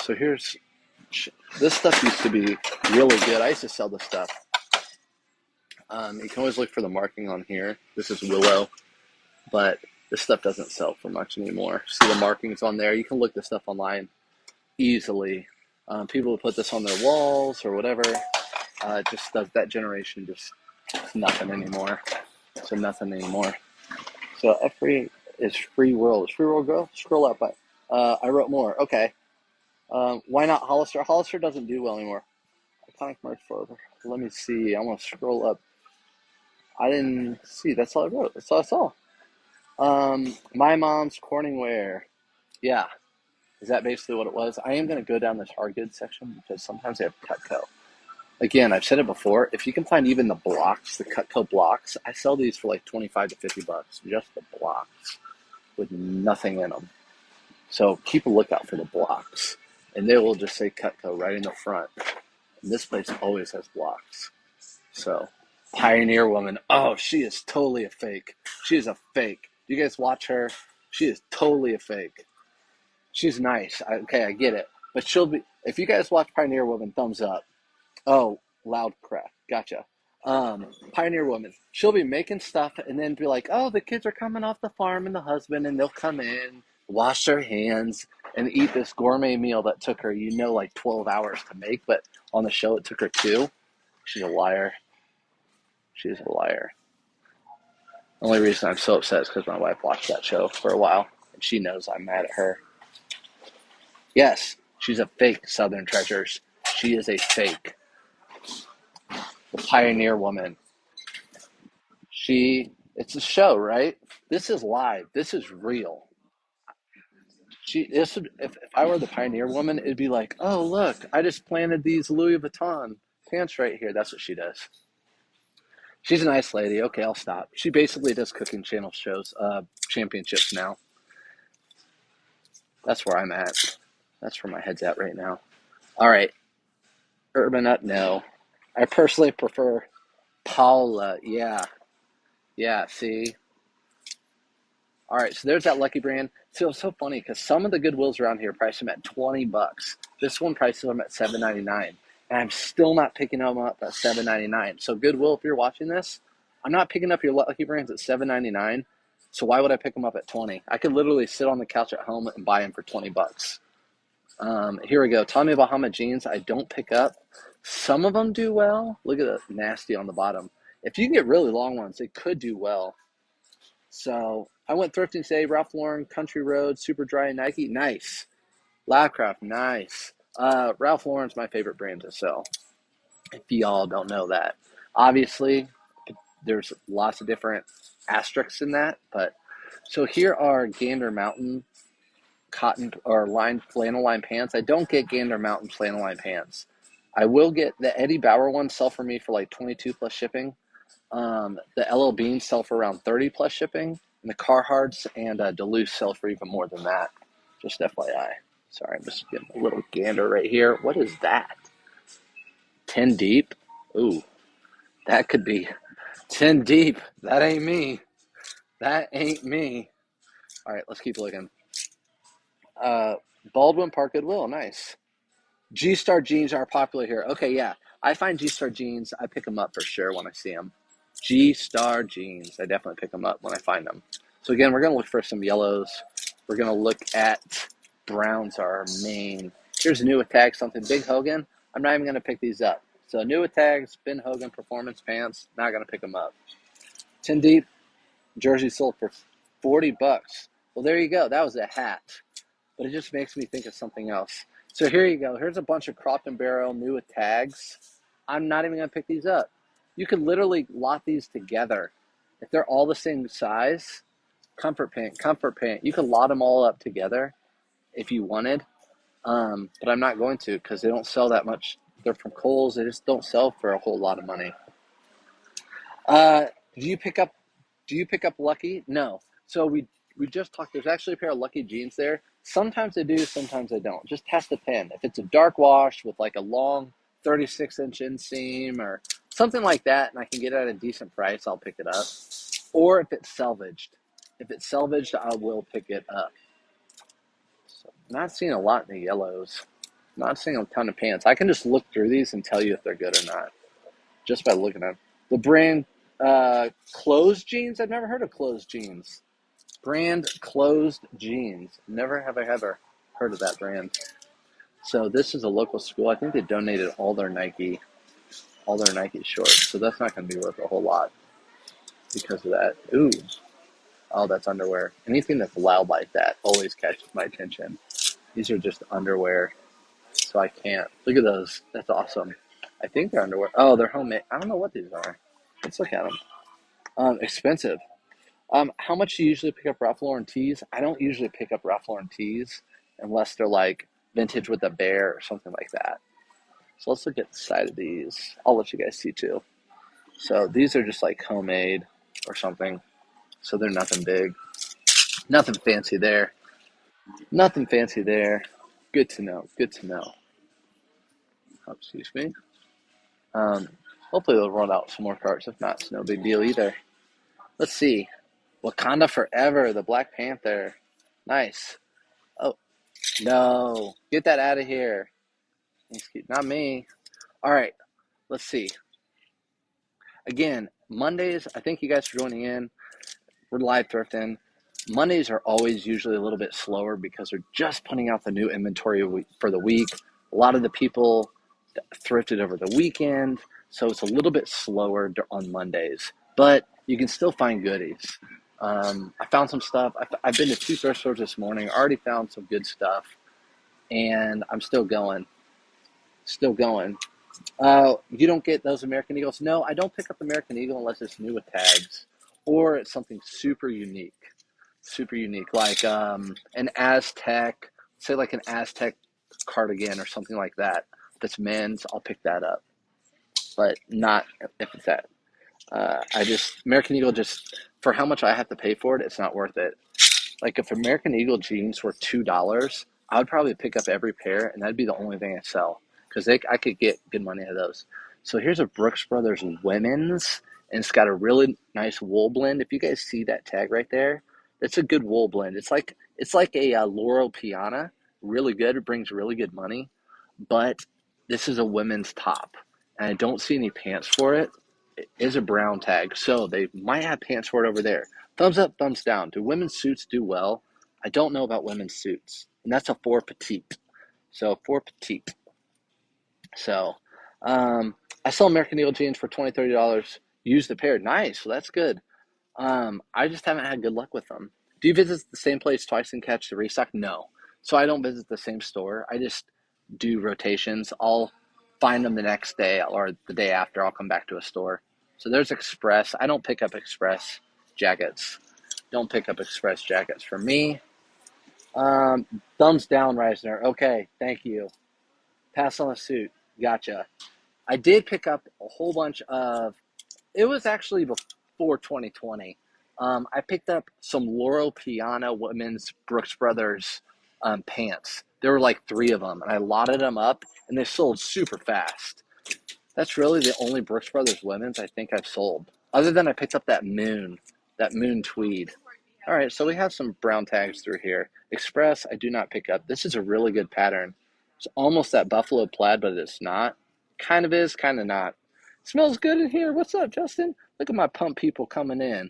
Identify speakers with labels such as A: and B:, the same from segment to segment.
A: So here's, this stuff used to be really good. I used to sell this stuff. You can always look for the marking on here. This is willow, but this stuff doesn't sell for much anymore. See the markings on there? You can look this stuff online easily. People will put this on their walls or whatever. Just that generation just nothing anymore. So nothing anymore. So F3 is free world. Is free world go? Scroll up. I wrote more. Okay. Why not Hollister? Hollister doesn't do well anymore. Iconic merch for. Let me see. I want to scroll up. I didn't see. That's all I wrote. That's all I saw. My mom's Corningware. Yeah. Is that basically what it was? I am going to go down this hard goods section because sometimes they have Cutco. Again, I've said it before. If you can find even the blocks, the Cutco blocks, I sell these for like 25 to 50 bucks. Just the blocks with nothing in them. So keep a lookout for the blocks. And they will just say Cutco right in the front. And this place always has blocks. So, Pioneer Woman. Oh, she is totally a fake. She is a fake. You guys watch her? She is totally a fake. She's nice. Okay, I get it. But she'll be, if you guys watch Pioneer Woman, thumbs up. Oh, loud crap. Gotcha. Pioneer Woman. She'll be making stuff and then be like, oh, the kids are coming off the farm and the husband, and they'll come in, wash their hands, and eat this gourmet meal that took her, like 12 hours to make, but on the show it took her 2. She's a liar. She's a liar. The only reason I'm so upset is because my wife watched that show for a while, and she knows I'm mad at her. Yes, she's a fake, Southern Treasures. She is a fake. The Pioneer Woman. It's a show, right? This is live. This is real. If I were the Pioneer Woman, it'd be like, oh, look, I just planted these Louis Vuitton pants right here. That's what she does. She's a nice lady. Okay, I'll stop. She basically does cooking channel shows, championships now. That's where I'm at. That's where my head's at right now. All right. Urban Up, no. I personally prefer Paula. Yeah. Yeah, see? All right, so there's that Lucky brand. So it's so funny because some of the Goodwills around here price them at 20 bucks. This one prices them at $7.99. And I'm still not picking them up at $7.99. So Goodwill, if you're watching this, I'm not picking up your Lucky brands at $7.99. So why would I pick them up at 20? I could literally sit on the couch at home and buy them for 20 bucks. Here we go. Tommy Bahama jeans, I don't pick up. Some of them do well. Look at the nasty on the bottom. If you can get really long ones, they could do well. So I went thrifting today. Ralph Lauren, Country Road, Super Dry, and Nike. Nice. Labcraft, nice. Ralph Lauren's my favorite brand to sell, if y'all don't know that. Obviously, there's lots of different asterisks in that. But so here are Gander Mountain cotton or flannel line pants. I don't get Gander Mountain flannel line pants. I will get the Eddie Bauer ones sell for me for like 22 plus shipping. The LL Beans sell for around 30 plus shipping, and the Carhartts and Duluth sell for even more than that. Just FYI. Sorry, I'm just getting a little gander right here. What is that? 10 deep? Ooh, that could be 10 deep. That ain't me. That ain't me. All right, let's keep looking. Baldwin Park Goodwill, nice. G-Star jeans are popular here. Okay, yeah. I find G-Star jeans, I pick them up for sure when I see them. G-Star jeans, I definitely pick them up when I find them. So again, we're going to look for some yellows. We're going to look at browns are our main. Here's a new tag, something Big Hogan. I'm not even going to pick these up. So new tags, Ben Hogan performance pants, not going to pick them up. 10 deep, jersey sold for 40 bucks. Well, there you go. That was a hat. But it just makes me think of something else. So here you go. Here's a bunch of Crop and Barrel new with tags. I'm not even going to pick these up. You could literally lot these together. If they're all the same size, comfort pant. You could lot them all up together if you wanted. But I'm not going to because they don't sell that much. They're from Kohl's. They just don't sell for a whole lot of money. Do you pick up Lucky? No. So we just talked. There's actually a pair of Lucky jeans there. Sometimes I do, sometimes I don't. Just has to depend. If it's a dark wash with like a long 36-inch inseam or something like that, and I can get it at a decent price, I'll pick it up. Or if it's salvaged. If it's salvaged, I will pick it up. So, not seeing a lot in the yellows. Not seeing a ton of pants. I can just look through these and tell you if they're good or not just by looking at them. The brand Closed Jeans. I've never heard of Closed Jeans. Brand Closed Jeans. Never have I ever heard of that brand. So this is a local school. I think they donated all their Nike shorts. So that's not going to be worth a whole lot because of that. Ooh, oh, that's underwear. Anything that's loud like that always catches my attention. These are just underwear, so I can't. Look at those. That's awesome. I think they're underwear. Oh, they're homemade. I don't know what these are. Let's look at them. Expensive. How much do you usually pick up Ralph Lauren tees? I don't usually pick up Ralph Lauren tees unless they're like vintage with a bear or something like that. So let's look at the side of these. I'll let you guys see too. So these are just like homemade or something. So they're nothing big. Nothing fancy there. Nothing fancy there. Good to know. Good to know. Oh, excuse me. Um, Hopefully they'll run out some more carts. If not, it's no big deal either. Let's see. Wakanda Forever, the Black Panther. Nice. Oh, no. Get that out of here. Not me. All right. Let's see. Again, Mondays, I think you guys are joining in. We're live thrifting. Mondays are always usually a little bit slower because they're just putting out the new inventory for the week. A lot of the people thrifted over the weekend, so it's a little bit slower on Mondays, but you can still find goodies. I found some stuff. I've been to 2 thrift stores this morning, already found some good stuff, and I'm still going. Still going. You don't get those American Eagles? No, I don't pick up American Eagle unless it's new with tags or it's something super unique. Super unique, like an Aztec, say like an Aztec cardigan or something like that. If it's men's, I'll pick that up, but not if it's that. American Eagle just, for how much I have to pay for it, it's not worth it. Like if American Eagle jeans were $2, I would probably pick up every pair, and that'd be the only thing I sell because I could get good money out of those. So here's a Brooks Brothers women's, and it's got a really nice wool blend. If you guys see that tag right there, that's a good wool blend. It's like a Laurel Piana, really good. It brings really good money, but this is a women's top, and I don't see any pants for it. It is a brown tag, so they might have pants for it over there. Thumbs up, thumbs down. Do women's suits do well? I don't know about women's suits. And that's a 4 petite. So 4 petite. So I sell American Eagle jeans for $20, $30. Use the pair. Nice. So that's good. I just haven't had good luck with them. Do you visit the same place twice and catch the restock? No. So I don't visit the same store. I just do rotations. I'll find them the next day or the day after. I'll come back to a store. So there's Express. I don't pick up Express jackets. Don't pick up Express jackets for me. Thumbs down, Reisner. Okay, thank you. Pass on the suit. Gotcha. I did pick up a whole bunch of, it was actually before 2020. I picked up some Laurel Piana women's Brooks Brothers pants. There were like 3 of them, and I lotted them up, and they sold super fast. That's really the only Brooks Brothers women's I think I've sold. Other than I picked up that moon tweed. All right, so we have some brown tags through here. Express, I do not pick up. This is a really good pattern. It's almost that buffalo plaid, but it's not. Kind of is, kind of not. Smells good in here. What's up, Justin? Look at my pump people coming in.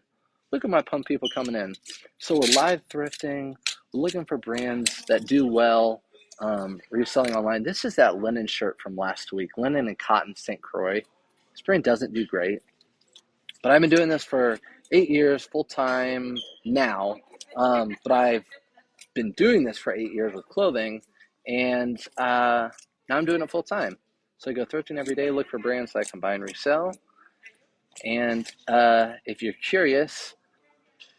A: Look at my pump people coming in. So we're live thrifting. We're looking for brands that do well. Reselling online. This is that linen shirt from last week. Linen and cotton St. Croix. This brand doesn't do great. But I've been doing this for 8 years, full-time now. But I've been doing this for 8 years with clothing, and now I'm doing it full-time. So I go thrifting every day, look for brands that I can buy and resell. And if you're curious,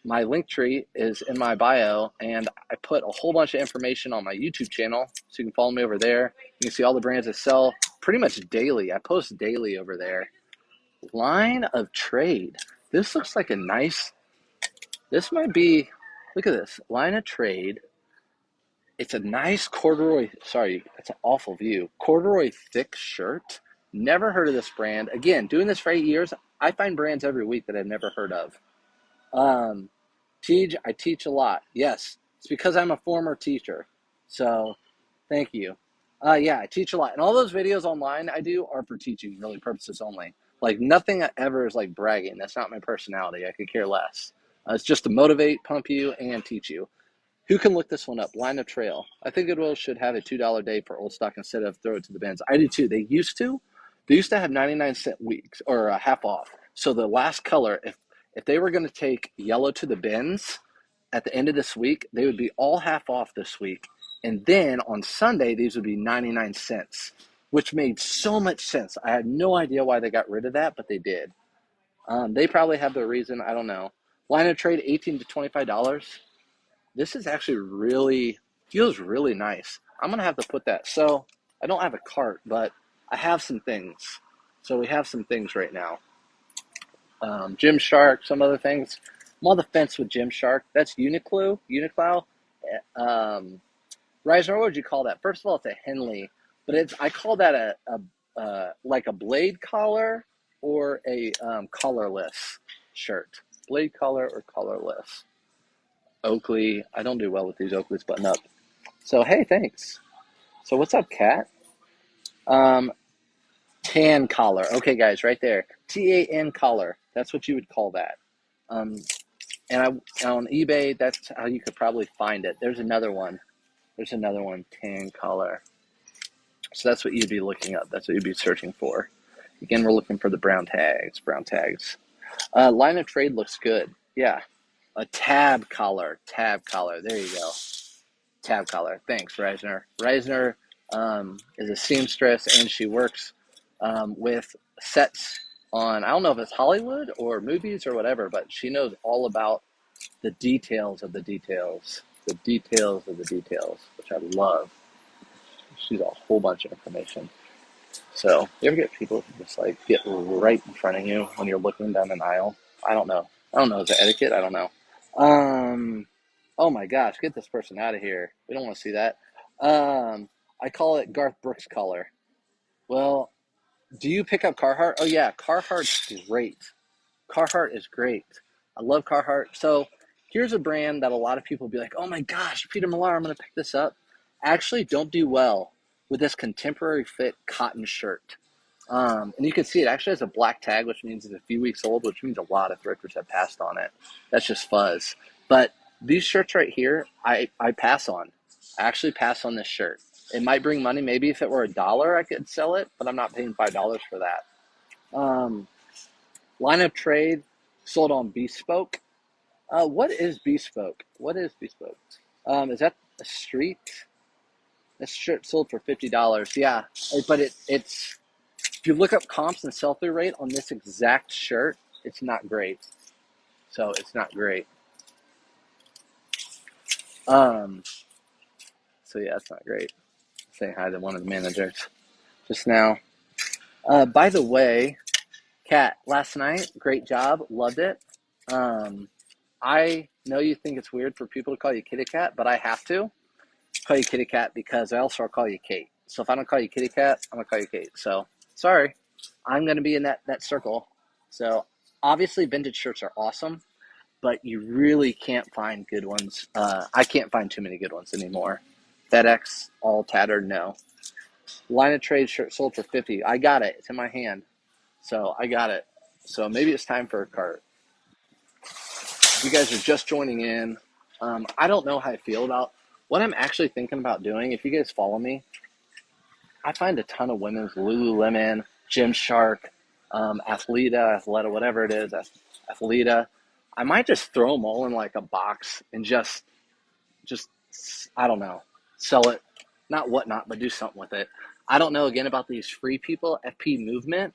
A: my link tree is in my bio, and I put a whole bunch of information on my YouTube channel, so you can follow me over there. You can see all the brands I sell pretty much daily. I post daily over there. Line of trade. This looks like a nice, this might be, look at this, line of trade. It's a nice corduroy, sorry, it's an awful view. Corduroy thick shirt. Never heard of this brand. Again, doing this for 8 years, I find brands every week that I've never heard of. I teach a lot. Yes, it's because I'm a former teacher. So, thank you. Yeah, I teach a lot. And all those videos online I do are for teaching, really purposes only. Like nothing ever is like bragging. That's not my personality. I could care less. It's just to motivate, pump you, and teach you. Who can look this one up? Line of Trail. I think Goodwill should have a $2 day for old stock instead of throw it to the bins. I do too. They used to. They used to have 99-cent weeks or half off. So the last color, if they were going to take yellow to the bins at the end of this week, they would be all half off this week. And then on Sunday, these would be 99 cents, which made so much sense. I had no idea why they got rid of that, but they did. They probably have their reason. I don't know. Line of trade, $18 to $25. This is actually really, feels really nice. I'm going to have to put that. So I don't have a cart, but I have some things. So we have some things right now. Gymshark, some other things. I'm on the fence with Gymshark. That's Uniqlo. Reisner, what would you call that? First of all, it's a Henley, but I call that like a blade collar or a collarless shirt. Blade collar or collarless. Oakley. I don't do well with these Oakleys button up. So hey, thanks. So what's up, Kat? Um, Tan collar. Okay, guys, right there. TAN collar. That's what you would call that. Um, and on eBay, that's how you could probably find it. There's another one. Tan collar. So that's what you'd be looking up. That's what you'd be searching for. Again, we're looking for the brown tags. Line of trade looks good. Yeah. A tab collar. There you go. Tab collar. Thanks, Reisner. Reisner is a seamstress, and she works with sets on, I don't know if it's Hollywood or movies or whatever, but she knows all about the details of the details. The details of the details, which I love. She's a whole bunch of information. So, you ever get people who just like get right in front of you when you're looking down an aisle? I don't know. Is it etiquette? I don't know. Oh my gosh, get this person out of here. We don't want to see that. I call it Garth Brooks color. Well, do you pick up Carhartt? Oh yeah, Carhartt's great. Carhartt is great. I love Carhartt. So here's a brand that a lot of people will be like, oh my gosh, Peter Millar, I'm going to pick this up. Actually, don't do well with this contemporary fit cotton shirt. And you can see it actually has a black tag, which means it's a few weeks old, which means a lot of thrifters have passed on it. That's just fuzz. But these shirts right here, I pass on. I actually pass on this shirt. It might bring money. Maybe if it were $1, I could sell it, but I'm not paying $5 for that. Line of trade sold on Bespoke. What is Bespoke? Is that a street? This shirt sold for $50. Yeah, but it's if you look up comps and sell-through rate on this exact shirt, it's not great. So it's not great. So yeah, it's not great. Saying hi to one of the managers just now. By the way, Kat, last night, great job, loved it. I know you think it's weird for people to call you Kitty Cat, but I have to call you Kitty Cat because I also call you Kate. So if I don't call you Kitty Cat, I'm gonna call you Kate. So sorry, I'm gonna be in that circle. So obviously, vintage shirts are awesome, but you really can't find good ones. I can't find too many good ones anymore. FedEx, all tattered, no. Line of trade shirt sold for $50. I got it. It's in my hand. So I got it. So maybe it's time for a cart. If you guys are just joining in, I don't know how I feel about what I'm actually thinking about doing. If you guys follow me, I find a ton of women's Lululemon, Gymshark, Athleta, whatever it is, Athleta. I might just throw them all in like a box and just I don't know, sell it, not whatnot, but do something with it. I don't know again about these free people, FP movement.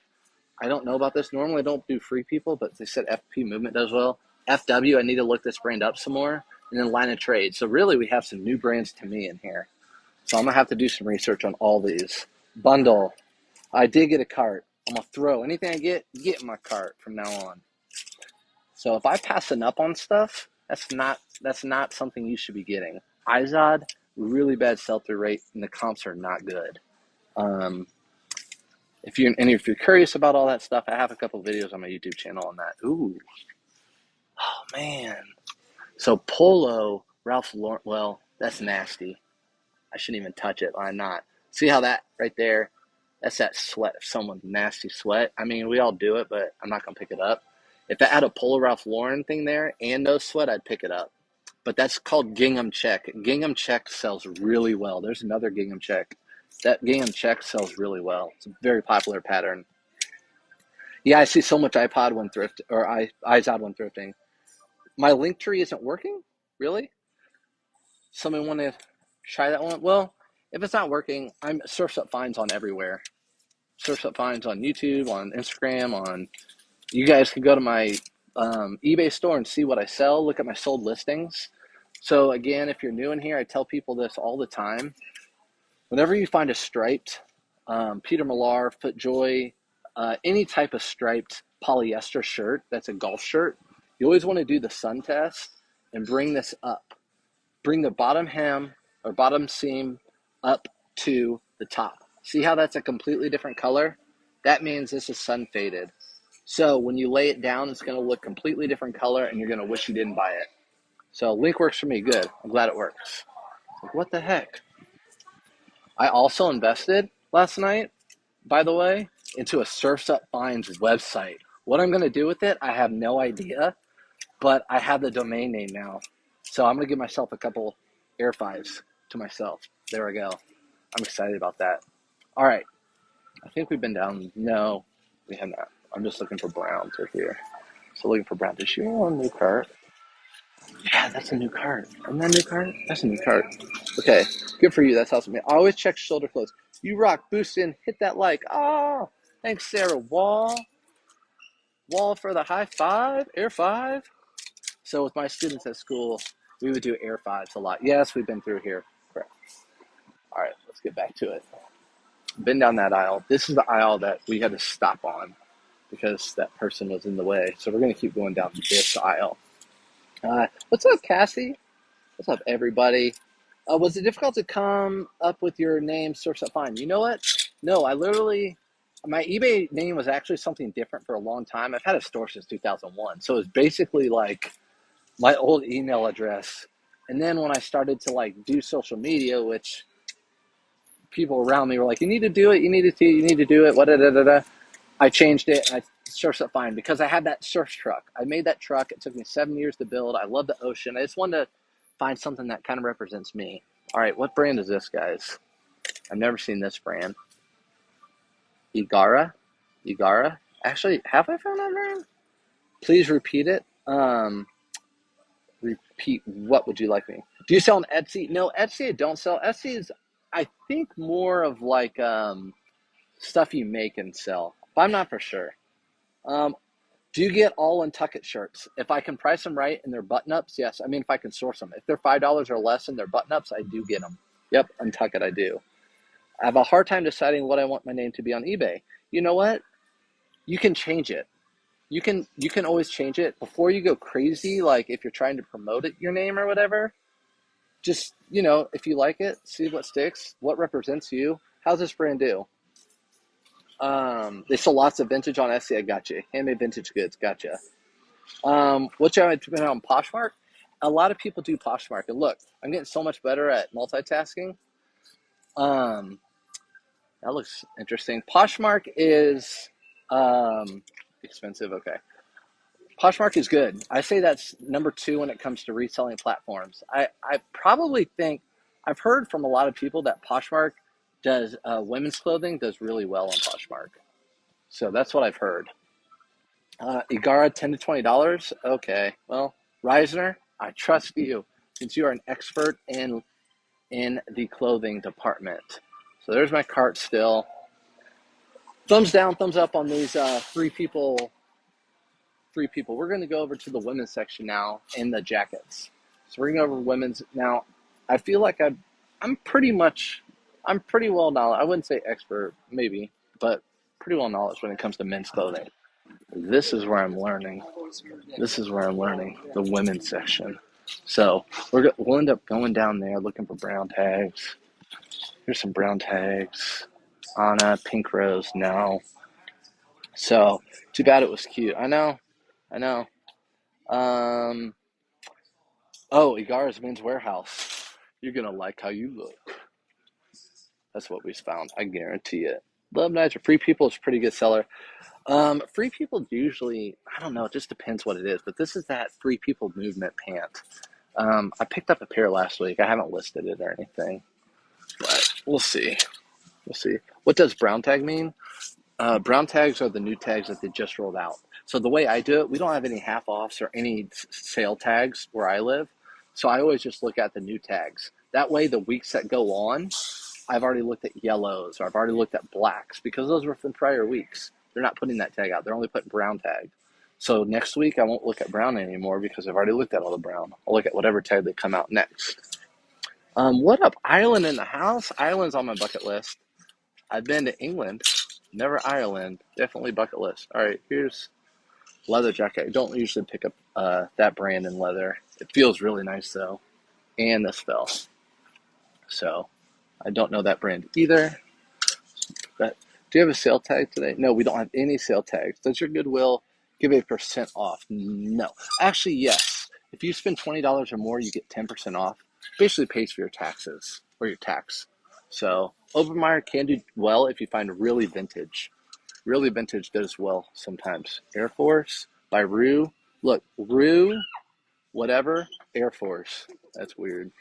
A: I don't know about this. Normally I don't do free people, but they said FP movement does well. FW, I need to look this brand up some more. And then line of trade. So really we have some new brands to me in here. So I'm going to have to do some research on all these. Bundle. I did get a cart. I'm going to throw anything I get in my cart from now on. So if I pass up on stuff, that's not something you should be getting. Izod, really bad sell-through rate, and the comps are not good. If you're curious about all that stuff, I have a couple videos on my YouTube channel on that. Ooh, oh man. So Polo, Ralph Lauren. Well, that's nasty. I shouldn't even touch it. I'm not. See how that right there, that's that sweat, someone's nasty sweat. I mean, we all do it, but I'm not going to pick it up. If it had a Polo Ralph Lauren thing there and no sweat, I'd pick it up. But that's called gingham check. Gingham check sells really well. There's another gingham check. That gingham check sells really well. It's a very popular pattern. Yeah, I see so much iPod when thrift or iZod when thrifting. My link tree isn't working? Really? Someone want to try that one? Well, if it's not working, I'm Surf's Up Finds on everywhere. Surf's Up Finds on YouTube, on Instagram, on. You guys can go to my eBay store and see what I sell. Look at my sold listings. So again, if you're new in here, I tell people this all the time. Whenever you find a striped Peter Millar, FootJoy, any type of striped polyester shirt that's a golf shirt, you always want to do the sun test and bring this up. Bring the bottom hem or bottom seam up to the top. See how that's a completely different color? That means this is sun faded. So when you lay it down, it's going to look completely different color and you're going to wish you didn't buy it. So link works for me. Good. I'm glad it works. Like, what the heck? I also invested last night, by the way, into a Surf's Up Finds website. What I'm going to do with it, I have no idea, but I have the domain name now. So I'm going to give myself a couple Air 5s to myself. There we go. I'm excited about that. All right. I think we've been down. No, we have not. I'm just looking for browns right here. So looking for brown tissue. Oh, a new cart. Yeah, that's a new cart. Isn't that a new cart? That's a new cart. Okay, good for you. That's awesome. I always check shoulder close. You rock. Boost in. Hit that like. Oh, thanks, Sarah Wall. Wall for the high five. Air 5. So with my students at school, we would do Air 5s a lot. Yes, we've been through here. Correct. All right, let's get back to it. Been down that aisle. This is the aisle that we had to stop on because that person was in the way. So we're going to keep going down this aisle. What's up, Cassie? What's up, everybody? Was it difficult to come up with your name, Surf's Up Fine? You know what? No, my eBay name was actually something different for a long time. I've had a store since 2001. So it was basically like my old email address. And then when I started to like do social media, which people around me were like, you need to do it, you need to do it, what da da da da. I changed it and I Surf's Up Fine because I had that surf truck. I made that truck. It took me 7 years to build. I love the ocean. I just wanted to find something that kind of represents me. All right, what brand is this, guys? I've never seen this brand. Igara? Actually, have I found that brand? Please repeat it. Repeat, what would you like me? Do you sell on Etsy? No, Etsy I don't sell. Etsy is, I think, more of like stuff you make and sell. But I'm not for sure. Do you get all Untuckit shirts? If I can price them right and they're button-ups, yes. I mean, if I can source them. If they're $5 or less and they're button-ups, I do get them. Yep, Untuckit, I do. I have a hard time deciding what I want my name to be on eBay. You know what? You can change it. You can always change it. Before you go crazy, like if you're trying to promote it, your name or whatever, just, if you like it, see what sticks, what represents you. How's this brand do? They sell lots of vintage on Etsy. I got you. Handmade vintage goods. Gotcha. Which I've been on Poshmark. A lot of people do Poshmark, and look, I'm getting so much better at multitasking. That looks interesting. Poshmark is expensive. Okay, Poshmark is good. I say that's number 2 when it comes to reselling platforms. I probably think I've heard from a lot of people that Poshmark does women's clothing does really well on Poshmark. So that's what I've heard. Igara, $10 to $20. Okay, well, Reisner, I trust you since you are an expert in the clothing department. So there's my cart still. Thumbs down, thumbs up on these three people. We're going to go over to the women's section now in the jackets. So we're going to go over women's now. I feel like I'm pretty well knowledge. I wouldn't say expert, maybe, but pretty well knowledge when it comes to men's clothing. This is where I'm learning. The women's section. So we'll end up going down there looking for brown tags. Here's some brown tags. Anna, pink rose, no. So too bad it was cute. I know. Oh, Igara's Men's Warehouse. You're gonna like how you look. That's what we found. I guarantee it. Love Niger. Free People is a pretty good seller. Free People usually, I don't know, it just depends what it is, but this is that Free People movement pant. I picked up a pair last week. I haven't listed it or anything, but we'll see. We'll see. What does brown tag mean? Brown tags are the new tags that they just rolled out. So the way I do it, we don't have any half offs or any sale tags where I live. So I always just look at the new tags. That way, the weeks that go on, I've already looked at yellows or I've already looked at blacks because those were from prior weeks. They're not putting that tag out. They're only putting brown tag. So next week, I won't look at brown anymore because I've already looked at all the brown. I'll look at whatever tag they come out next. What up? Ireland in the house? Ireland's on my bucket list. I've been to England, never Ireland. Definitely bucket list. All right, here's leather jacket. I don't usually pick up that brand in leather. It feels really nice though. And this fell. So I don't know that brand either. But do you have a sale tag today? No, we don't have any sale tags. Does your Goodwill give a % off? No. Actually, yes. If you spend $20 or more, you get 10% off. Basically pays for your taxes or your tax. So Obermeyer can do well if you find really vintage. Really vintage does well sometimes. Air Force by Rue. Look, Rue, whatever, Air Force. That's weird.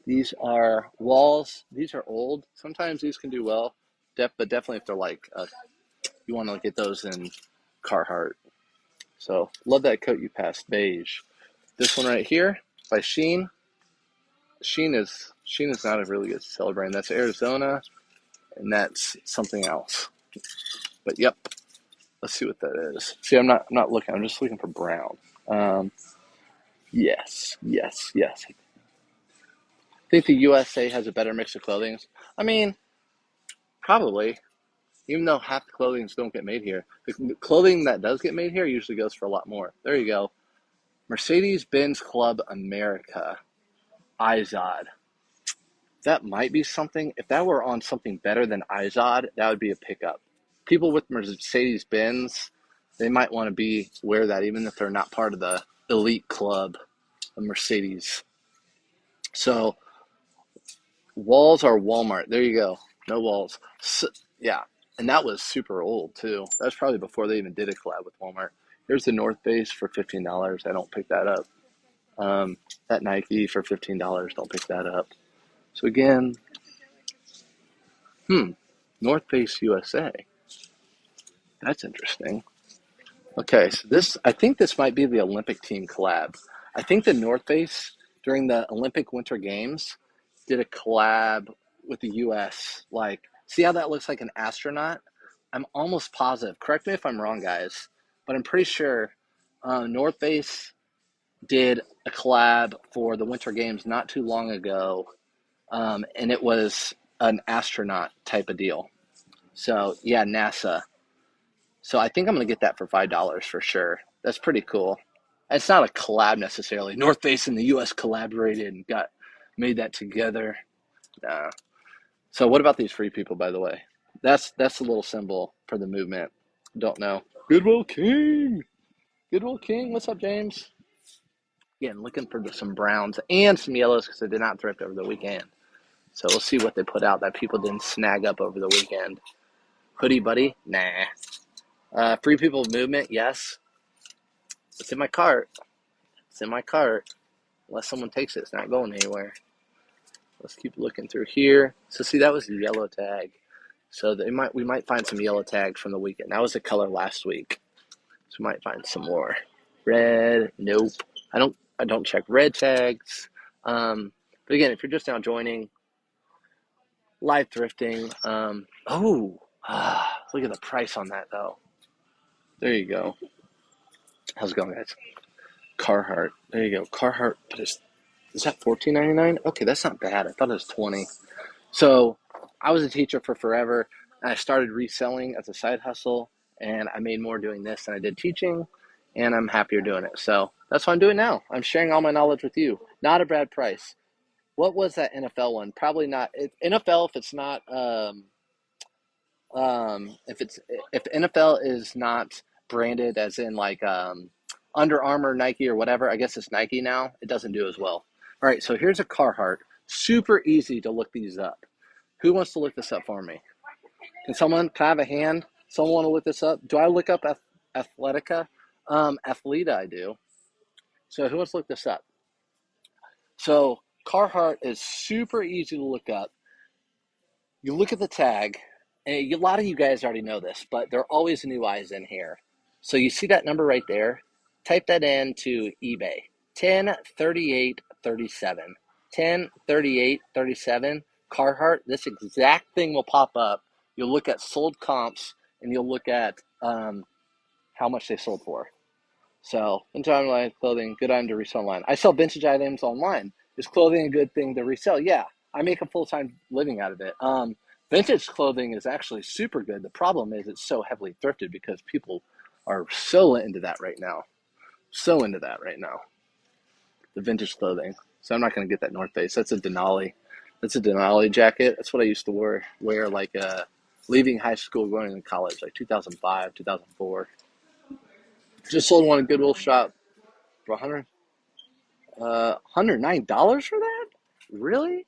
A: These are walls. These are old. Sometimes these can do well, but definitely if they're like, you want to get those in Carhartt. So love that coat you passed, beige. This one right here by Sheen. Sheen is not a really good seller brand. That's Arizona, and that's something else. But yep, let's see what that is. See, I'm not looking. I'm just looking for brown. Yes. I think the USA has a better mix of clothing. I mean, probably. Even though half the clothing don't get made here. The clothing that does get made here usually goes for a lot more. There you go. Mercedes-Benz Club America. Izod. That might be something. If that were on something better than Izod, that would be a pickup. People with Mercedes-Benz, they might want to wear that even if they're not part of the elite club of Mercedes. So walls are Walmart. There you go. No walls. So, yeah. And that was super old too. That was probably before they even did a collab with Walmart. Here's the North Face for $15. I don't pick that up. That Nike for $15. Don't pick that up. So again, North Face USA. That's interesting. Okay, so I think this might be the Olympic team collab. I think the North Face during the Olympic Winter Games did a collab with the US. Like, see how that looks like an astronaut? I'm almost positive. Correct me if I'm wrong, guys, but I'm pretty sure North Face did a collab for the Winter Games not too long ago, and it was an astronaut type of deal. So, yeah, NASA. So I think I'm going to get that for $5 for sure. That's pretty cool. It's not a collab necessarily. North Face and the U.S. collaborated and made that together. Nah. So what about these free people, by the way? That's a little symbol for the movement. Don't know. Goodwill King. Goodwill King. What's up, James? Again, looking for some browns and some yellows because I did not thrift over the weekend. So we'll see what they put out that people didn't snag up over the weekend. Hoodie Buddy? Nah. Free People Movement? Yes. It's in my cart. It's in my cart. Unless someone takes it, it's not going anywhere. Let's keep looking through here. So see, that was the yellow tag. So we might find some yellow tags from the weekend. That was the color last week. So we might find some more. Red, nope. I don't check red tags. But again, if you're just now joining, live thrifting. Look at the price on that though. There you go. How's it going, guys? Carhartt. There you go. Carhartt. But is that $14.99? Okay, that's not bad. I thought it was $20. So I was a teacher for forever, and I started reselling as a side hustle, and I made more doing this than I did teaching, and I'm happier doing it. So that's what I'm doing now. I'm sharing all my knowledge with you. Not a bad price. What was that NFL one? Probably not. NFL, if it's not, if NFL is not branded as in like Under Armour, Nike, or whatever, I guess it's Nike now. It doesn't do as well. All right, so here's a Carhartt. Super easy to look these up. Who wants to look this up for me? Can I have a hand? Someone want to look this up? Do I look up Athletica? Athleta, I do. So who wants to look this up? So Carhartt is super easy to look up. You look at the tag, and a lot of you guys already know this, but there are always new eyes in here. So you see that number right there? Type that into eBay. 103837. 103837. Carhartt, this exact thing will pop up. You'll look at sold comps, and you'll look at how much they sold for. So, vintage online clothing, good item to resell online. I sell vintage items online. Is clothing a good thing to resell? Yeah, I make a full-time living out of it. Vintage clothing is actually super good. The problem is it's so heavily thrifted because people are so into that right now. So into that right now. The vintage clothing. So I'm not going to get that North Face. That's a Denali. That's a Denali jacket. That's what I used to wear like leaving high school, going into college, like 2005, 2004. Just sold one at Goodwill shop for $109 for that? Really?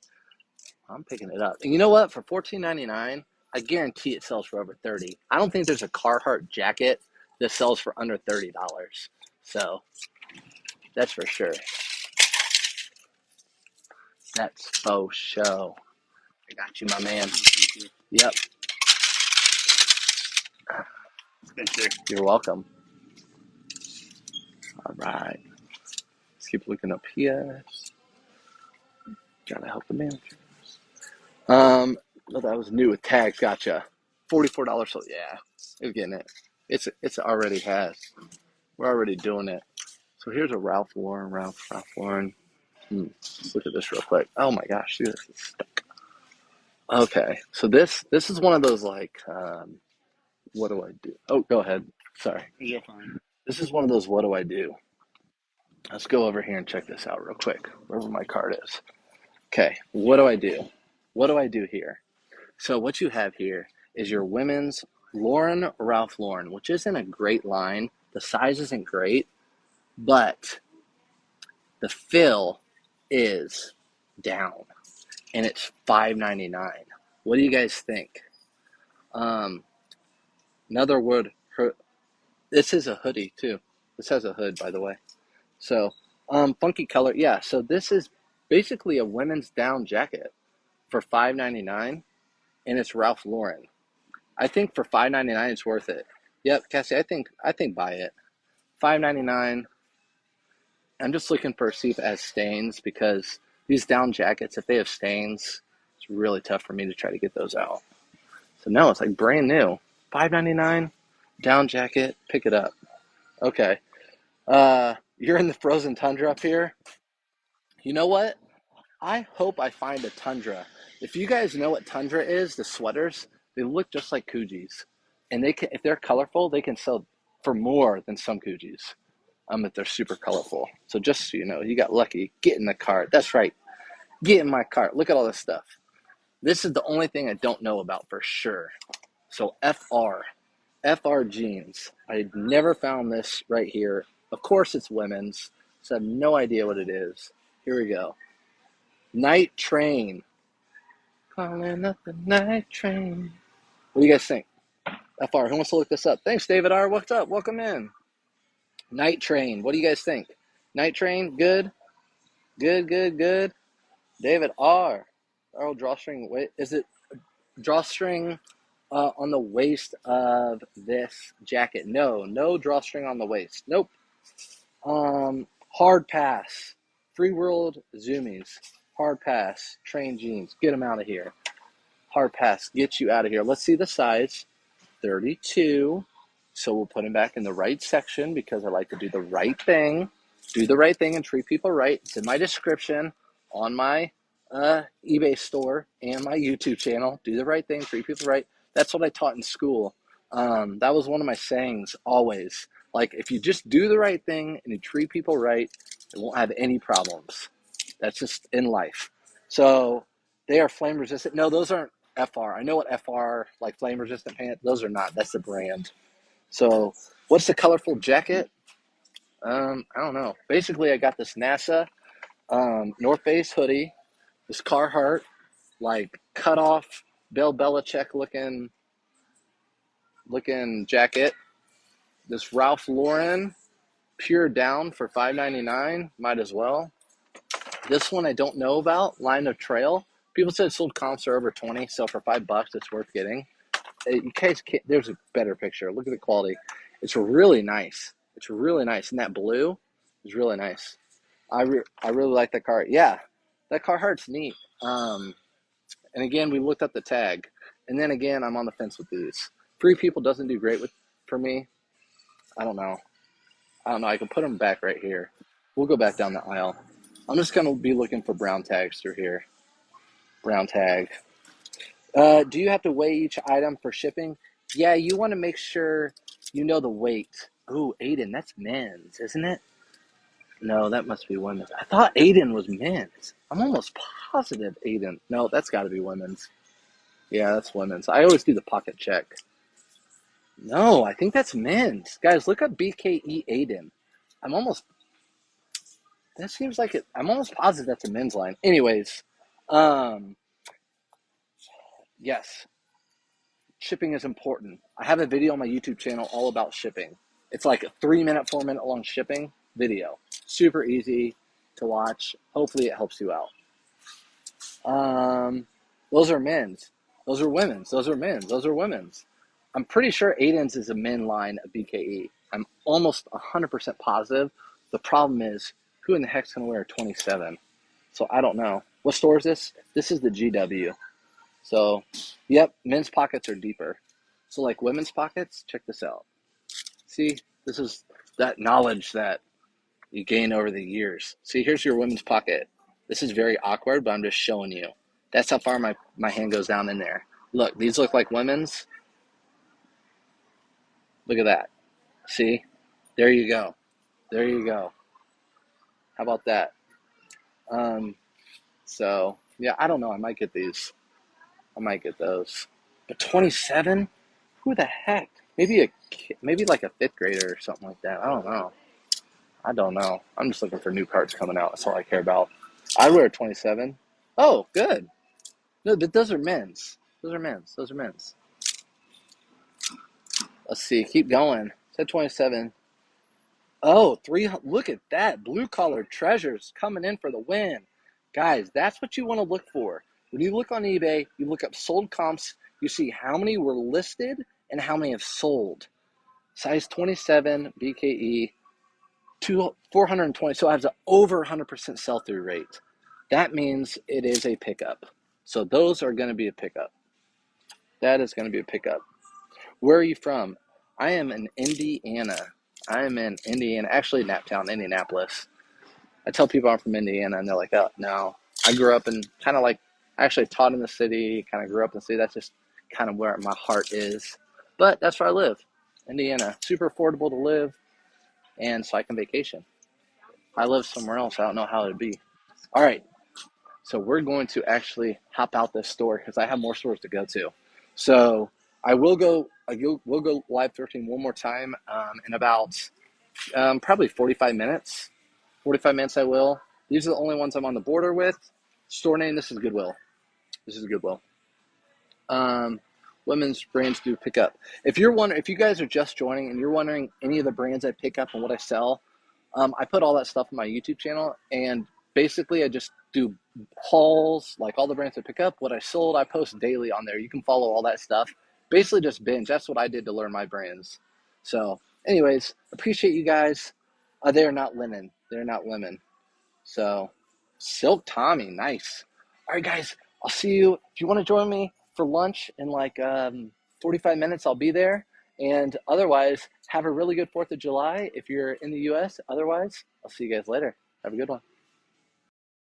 A: I'm picking it up. And you know what? For $14.99, I guarantee it sells for over $30. I don't think there's a Carhartt jacket that sells for under $30. So that's for sure. That's faux show. I got you, my man. Yep.
B: Thank you.
A: You're welcome. All right. Let's keep looking up here. Gotta help the manager. No, that was new with tags. Gotcha. $44. So yeah, it's getting it. It's already has. We're already doing it. So here's a Ralph Lauren. Ralph Lauren. Let's look at this real quick. Oh my gosh, see, this is stuck. Okay, so this is one of those like, what do I do? Oh, go ahead. Sorry.
B: You're fine.
A: This is one of those what do I do? Let's go over here and check this out real quick, wherever my card is. Okay, what do I do? What do I do here? So what you have here is your women's Ralph Lauren, which isn't a great line. The size isn't great, but the fill is down, and it's $5.99. What do you guys think? Another word. This is a hoodie too. This has a hood, by the way. So, funky color. Yeah. So this is basically a women's down jacket for $5.99, and it's Ralph Lauren. I think for $5.99 it's worth it. Yep, Cassie. I think buy it. $5.99. I'm just looking for see if it has stains because these down jackets, if they have stains, it's really tough for me to try to get those out. So no, it's like brand new. $5.99, down jacket, pick it up. Okay. You're in the frozen tundra up here. You know what? I hope I find a tundra. If you guys know what tundra is, the sweaters, they look just like Coogis. And they can, if they're colorful, they can sell for more than some Coogis. If they're super colorful. So just so you know, you got lucky. Get in the cart. That's right. Get in my cart. Look at all this stuff. This is the only thing I don't know about for sure. So FR jeans. I've never found this right here. Of course it's women's, so I have no idea what it is. Here we go. Night Train. Calling up the night train. What do you guys think? FR, who wants to look this up? Thanks, David R. What's up? Welcome in. Night Train. What do you guys think? Night Train, good? Good. David R. Oh, drawstring. Wait, is it drawstring on the waist of this jacket? No drawstring on the waist. Nope. Hard pass. Free World Zoomies. Hard pass. Train jeans. Get them out of here. Hard pass. Get you out of here. Let's see the size. 32. So we'll put him back in the right section because I like to do the right thing. Do the right thing and treat people right. It's in my description on my eBay store and my YouTube channel. Do the right thing, treat people right. That's what I taught in school. That was one of my sayings always. Like, if you just do the right thing and you treat people right, it won't have any problems. That's just in life. So they are flame resistant. No, those aren't FR. I know what FR, like flame resistant pants, those are not. That's the brand. So what's the colorful jacket? I don't know. Basically, I got this NASA North Face hoodie, this Carhartt, like cut off Bill Belichick looking jacket. This Ralph Lauren Pure Down for $5.99. Might as well. This one I don't know about. Line of Trail. People said sold comps are over 20, so for $5, it's worth getting. You guys can't, there's a better picture. Look at the quality. It's really nice. It's really nice. And that blue is really nice. I really like that car. Yeah, that Carhartt's neat. And again, we looked up the tag. And then again, I'm on the fence with these. Free People doesn't do great for me. I don't know. I can put them back right here. We'll go back down the aisle. I'm just going to be looking for brown tags through here. Brown tag. Do you have to weigh each item for shipping? Yeah, you want to make sure you know the weight. Ooh, Aiden, that's men's, isn't it? No, that must be women's. I thought Aiden was men's. I'm almost positive Aiden. No, that's got to be women's. Yeah, that's women's. I always do the pocket check. No, I think that's men's. Guys, look up BKE Aiden. That seems like it. I'm almost positive that's a men's line. Anyways, yes, shipping is important. I have a video on my YouTube channel all about shipping. It's like a 3-minute, 4-minute long shipping video. Super easy to watch. Hopefully it helps you out. Those are men's. Those are women's. Those are men's. Those are women's. I'm pretty sure Aiden's is a men line of BKE. I'm almost 100% positive. The problem is, who in the heck's going to wear a 27? So I don't know. What store is this? This is the GW. So, yep, men's pockets are deeper. So like women's pockets, check this out. See, this is that knowledge that you gain over the years. See, here's your women's pocket. This is very awkward, but I'm just showing you. That's how far my hand goes down in there. Look, these look like women's. Look at that. See? There you go. There you go. How about that? So, yeah, I don't know. I might get these. I might get those. But 27? Who the heck? Maybe like a 5th grader or something like that. I don't know. I don't know. I'm just looking for new cards coming out. That's all I care about. I wear a 27. Oh, good. No, but those are men's. Those are men's. Those are men's. Let's see. Keep going. Said 27. Oh, look at that. Blue collar treasures coming in for the win. Guys, that's what you want to look for. When you look on eBay, you look up sold comps, you see how many were listed and how many have sold. Size 27, BKE, 420. So it has an over 100% sell-through rate. That means it is a pickup. So those are going to be a pickup. That is going to be a pickup. Where are you from? I am in Indiana. Actually Naptown, Indianapolis. I tell people I'm from Indiana, and they're like, oh, no. I grew up in I actually taught in the city, kind of grew up in the city. That's just kind of where my heart is. But that's where I live, Indiana. Super affordable to live, and so I can vacation. If I live somewhere else, I don't know how it'd be. All right, so we're going to actually hop out this store because I have more stores to go to. So we'll go live thrifting one more time in about probably 45 minutes. 45 minutes I will. These are the only ones I'm on the border with. Store name, this is Goodwill. This is Goodwill. Women's brands do pick up. If you guys are just joining and you're wondering any of the brands I pick up and what I sell, I put all that stuff on my YouTube channel, and basically I just do hauls, like all the brands I pick up, what I sold, I post daily on there. You can follow all that stuff. Basically just binge. That's what I did to learn my brands. So anyways, appreciate you guys. They're not linen. They're not lemon. So Silk Tommy, nice. All right, guys, I'll see you. If you want to join me for lunch in like 45 minutes, I'll be there. And otherwise, have a really good 4th of July if you're in the U.S. Otherwise, I'll see you guys later. Have a good one.